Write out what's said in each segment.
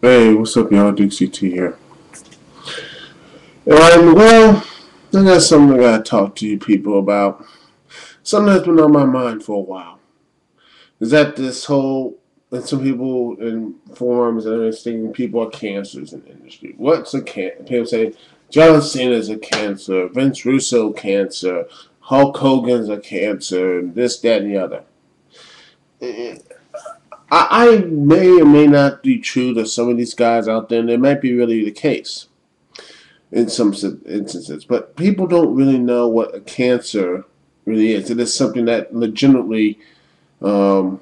Hey, what's up, y'all? Dixie T here. And, well, I got something I gotta talk to you people about. Something that's been on my mind for a while. Is that this whole, and some people in forums and everything, people are cancers in the industry. What's a cancer? People say John Cena's a cancer, Vince Russo cancer, Hulk Hogan's a cancer, this, that, and the other. I may or may not be true to some of these guys out there, and it might be really the case in some instances. But people don't really know what a cancer really is. It is something that legitimately, um,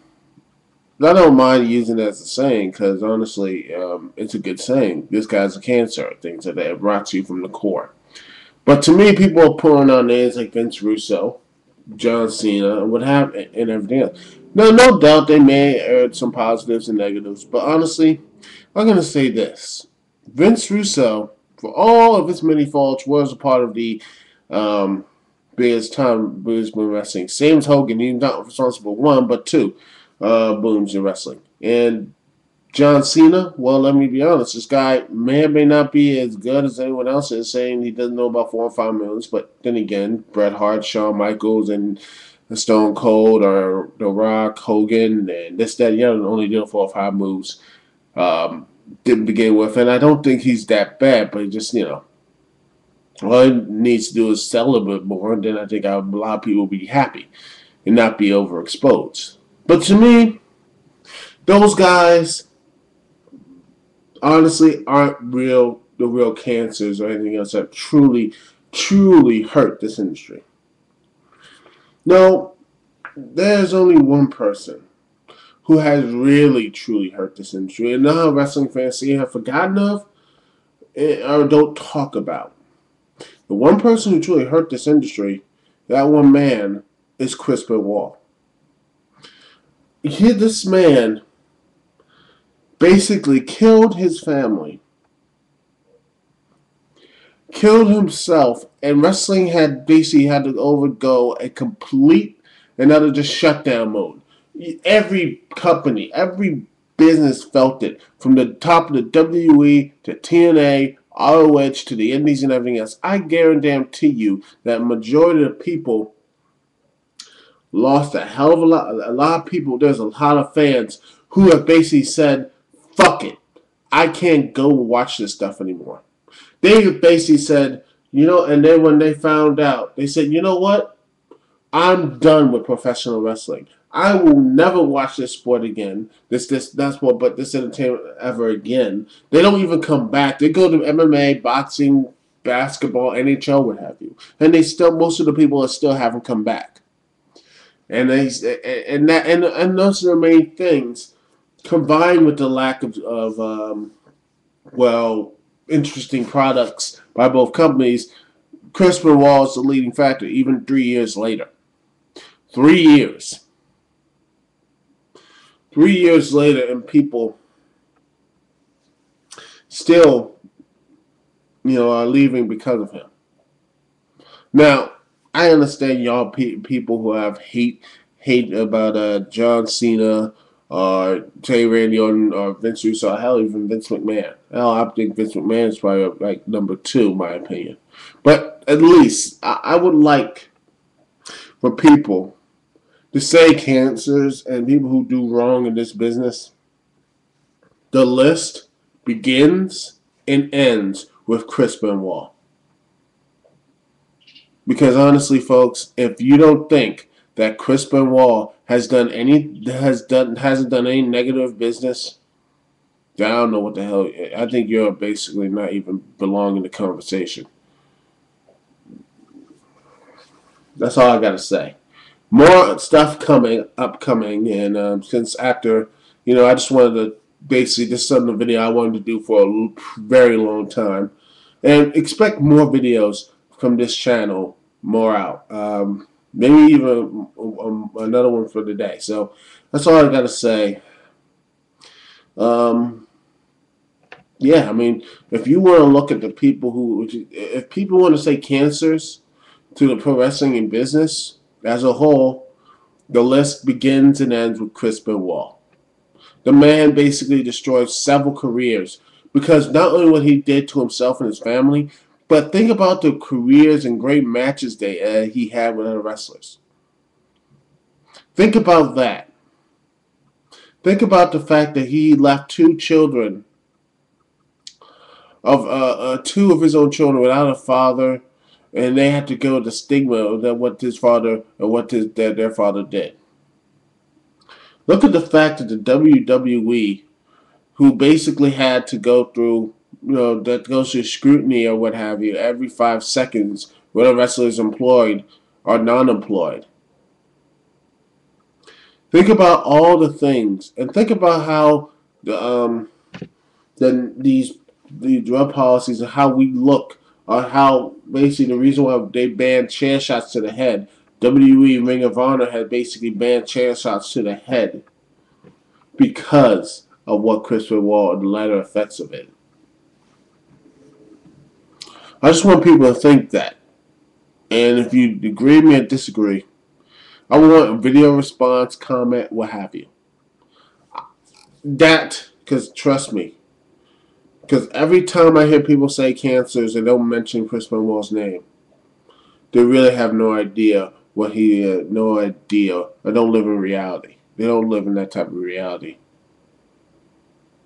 I don't mind using it as a saying because honestly, it's a good saying. This guy's a cancer. Things like that. It rots you from the core. But to me, people are pulling on names like Vince Russo, John Cena, and what have and everything else. Now, no doubt they may add some positives and negatives, but honestly, I'm gonna say this: Vince Russo, for all of his many faults, was a part of the um, biggest time booms in wrestling. Same as Hogan, he's not responsible for one, but two booms in wrestling. And John Cena, well, let me be honest, this guy may or may not be as good as anyone else is saying he doesn't know about 4 or 5 moves, but then again, Bret Hart, Shawn Michaels, and Stone Cold, or The Rock, Hogan, and this, that, and the other only did 4 or 5 moves. Um, didn't begin with, and I don't think he's that bad, but just, all he needs to do is sell a bit more, and then I think a lot of people will be happy and not be overexposed. But to me, those guys honestly aren't the real cancers or anything else that truly hurt this industry. No, there's only one person who has really truly hurt this industry, and now wrestling fans see have forgotten of or don't talk about. The one person who truly hurt this industry, that one man, is Chris Benoit. This man basically killed his family, killed himself, and wrestling had basically had to overgo a complete another just shutdown mode. Every company, every business felt it, from the top of the WWE to TNA, ROH to the Indies and everything else. I guarantee you that majority of people lost a hell of a lot. A lot of people, there's a lot of fans who have basically said, fuck it. I can't go watch this stuff anymore. They basically said, and then when they found out, they said, you know what? I'm done with professional wrestling. I will never watch this sport again. That sport, but this entertainment ever again. They don't even come back. They go to MMA, boxing, basketball, NHL, what have you, and most of the people still haven't come back. And those are the main things, combined with the lack of interesting products by both companies. Chris Benoit is the leading factor, even 3 years later. 3 years. 3 years later, and people still, are leaving because of him. Now, I understand y'all people who have hate about John Cena or Jay Randy Orton or Vince Russo, hell, even Vince McMahon. Hell, I think Vince McMahon is probably like number 2, in my opinion. But at least I would like for people to say cancers and people who do wrong in this business. The list begins and ends with Chris Benoit. Because honestly, folks, if you don't think that Chris Benoit hasn't done any negative business, then I don't know what the hell. I think you're basically not even belong in the conversation. That's all I gotta say. More stuff upcoming, and since after, I just wanted to basically this is something video I wanted to do for a very long time, and expect more videos from this channel, more out. Maybe even another one for the day. So that's all I gotta say. Yeah, I mean, if you want to look at the people if people want to say cancers to the pro wrestling and business as a whole, the list begins and ends with Chris Benoit. The man basically destroyed several careers because not only what he did to himself and his family, but think about the careers and great matches he had with other wrestlers. Think about that. Think about the fact that he left two of his own children without a father, and they had to go with the stigma of that what his father or what their father did. Look at the fact that the WWE, who basically had to go through, that goes through scrutiny or what have you every 5 seconds, whether wrestlers employed or non-employed. Think about all the things, and think about how these drug policies and how we look, or how basically the reason why they banned chair shots to the head. WWE Ring of Honor had basically banned chair shots to the head because of what Chris Benoit and the latter effects of it. I just want people to think that. And if you agree with me or disagree, I want a video response, comment, what have you. That, because trust me, because every time I hear people say cancers and don't mention Chris Benoit's name, they really have no idea no idea, or don't live in reality. They don't live in that type of reality.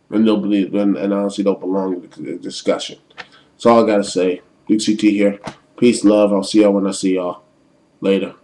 And don't believe, and honestly don't belong in the discussion. That's all I gotta say. Duke CT here. Peace, love. I'll see y'all when I see y'all. Later.